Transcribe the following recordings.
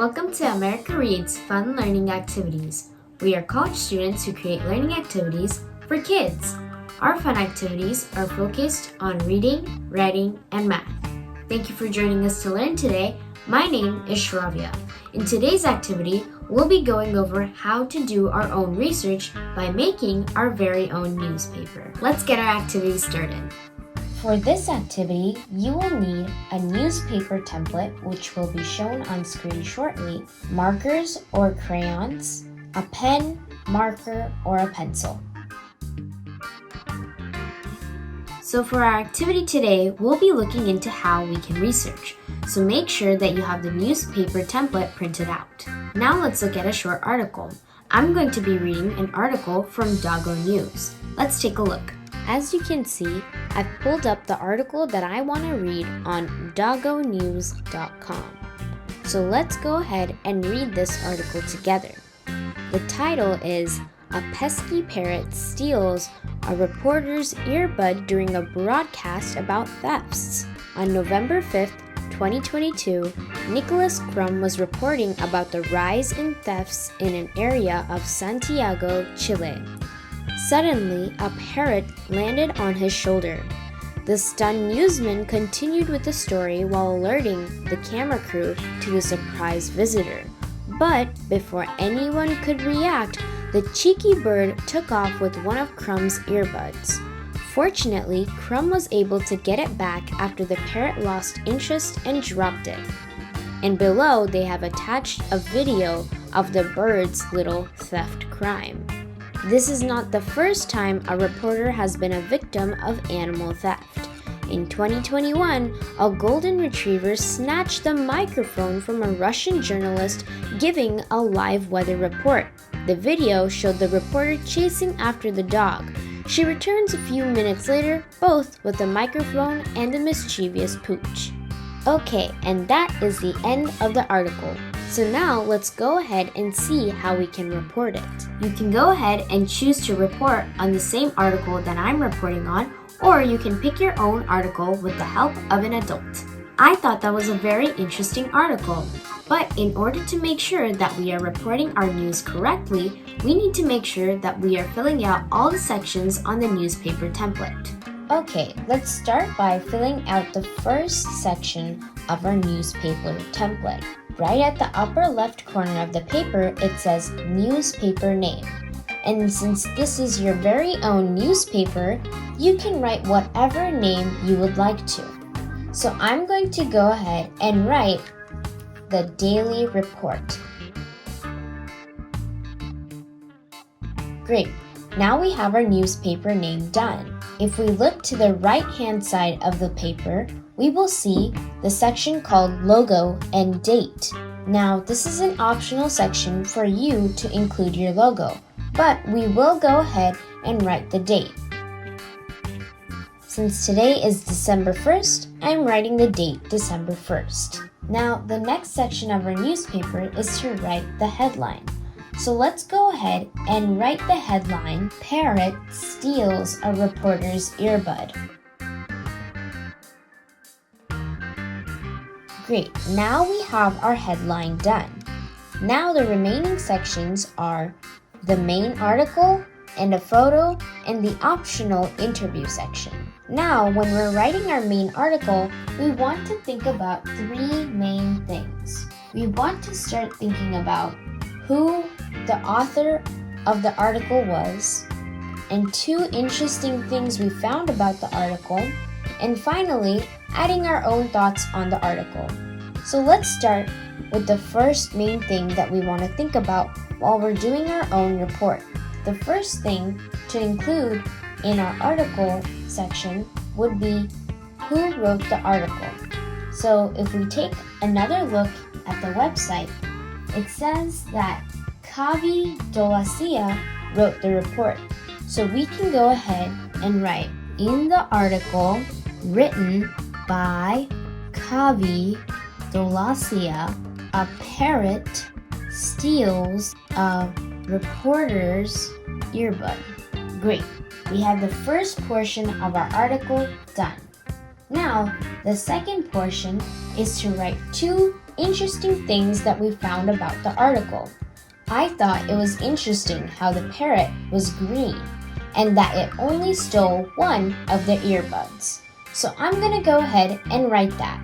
Welcome to America Reads Fun Learning Activities. We are college students who create learning activities for kids. Our fun activities are focused on reading, writing, and math. Thank you for joining us to learn today. My name is Shravya. In today's activity, we'll be going over how to do our own research by making our very own newspaper. Let's get our activity started. For this activity, you will need a newspaper template, which will be shown on screen shortly, markers or crayons, a pen, marker, or a pencil. So for our activity today, we'll be looking into how we can research. So make sure that you have the newspaper template printed out. Now let's look at a short article. I'm going to be reading an article from Doggo News. Let's take a look. As you can see, I've pulled up the article that I want to read on doggonews.com. So let's go ahead and read this article together. The title is "A Pesky Parrot Steals a Reporter's Earbud During a Broadcast About Thefts." On November 5th, 2022, Nicholas Crum was reporting about the rise in thefts in an area of Santiago, Chile. Suddenly, a parrot landed on his shoulder. The stunned newsman continued with the story while alerting the camera crew to the surprise visitor. But before anyone could react, the cheeky bird took off with one of Crum's earbuds. Fortunately, Crum was able to get it back after the parrot lost interest and dropped it. And below, they have attached a video of the bird's little theft crime. This is not the first time a reporter has been a victim of animal theft. In 2021, a golden retriever snatched the microphone from a Russian journalist giving a live weather report. The video showed the reporter chasing after the dog. She returns a few minutes later, both with a microphone and a mischievous pooch. Okay, and that is the end of the article. So now let's go ahead and see how we can report it. You can go ahead and choose to report on the same article that I'm reporting on, or you can pick your own article with the help of an adult. I thought that was a very interesting article, but in order to make sure that we are reporting our news correctly, we need to make sure that we are filling out all the sections on the newspaper template. Okay, let's start by filling out the first section of our newspaper template. Right at the upper left corner of the paper, it says newspaper name. And since this is your very own newspaper, you can write whatever name you would like to. So I'm going to go ahead and write the Daily Report. Great, now we have our newspaper name done. If we look to the right-hand side of the paper, we will see the section called Logo and Date. Now, this is an optional section for you to include your logo, but we will go ahead and write the date. Since today is December 1st, I'm writing the date December 1st. Now, the next section of our newspaper is to write the headline. So let's go ahead and write the headline, "Parrot Steals a Reporter's Earbud." Great, now we have our headline done. Now the remaining sections are the main article and a photo and the optional interview section. Now, when we're writing our main article, we want to think about three main things. We want to start thinking about who the author of the article was, and two interesting things we found about the article, and finally, adding our own thoughts on the article. So let's start with the first main thing that we want to think about while we're doing our own report. The first thing to include in our article section would be who wrote the article. So if we take another look at the website, it says that Kavi Dolacia wrote the report. So we can go ahead and write in the article written by Kavi Dolacia, a parrot steals a reporter's earbud. Great, we have the first portion of our article done. Now, the second portion is to write two interesting things that we found about the article. I thought it was interesting how the parrot was green and that it only stole one of the earbuds. So I'm going to go ahead and write that.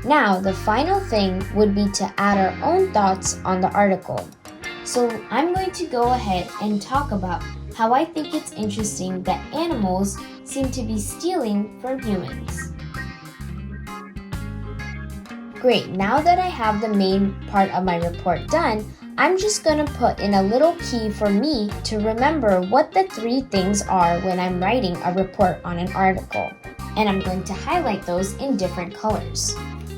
Now, the final thing would be to add our own thoughts on the article. So I'm going to go ahead and talk about how I think it's interesting that animals seem to be stealing from humans. Great, now that I have the main part of my report done, I'm just going to put in a little key for me to remember what the 3 things are when I'm writing a report on an article. And I'm going to highlight those in different colors.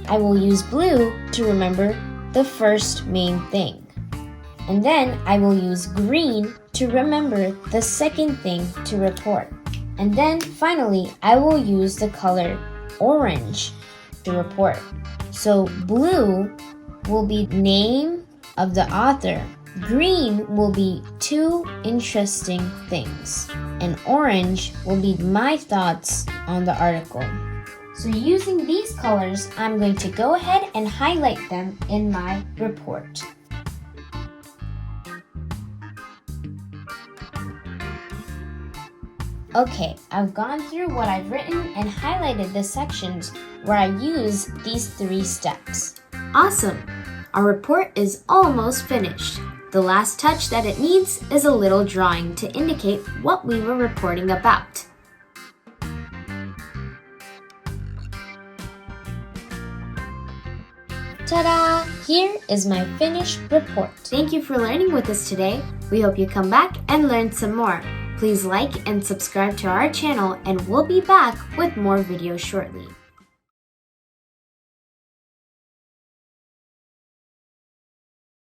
I will use blue to remember the first main thing. And then I will use green to remember the second thing to report. And then finally, I will use the color orange to report. So blue will be name of the author. Green will be 2 interesting things. And orange will be my thoughts on the article. So using these colors, I'm going to go ahead and highlight them in my report. Okay, I've gone through what I've written and highlighted the sections where I use these 3 steps. Awesome! Our report is almost finished. The last touch that it needs is a little drawing to indicate what we were reporting about. Ta-da! Here is my finished report. Thank you for learning with us today. We hope you come back and learn some more. Please like and subscribe to our channel and we'll be back with more videos shortly.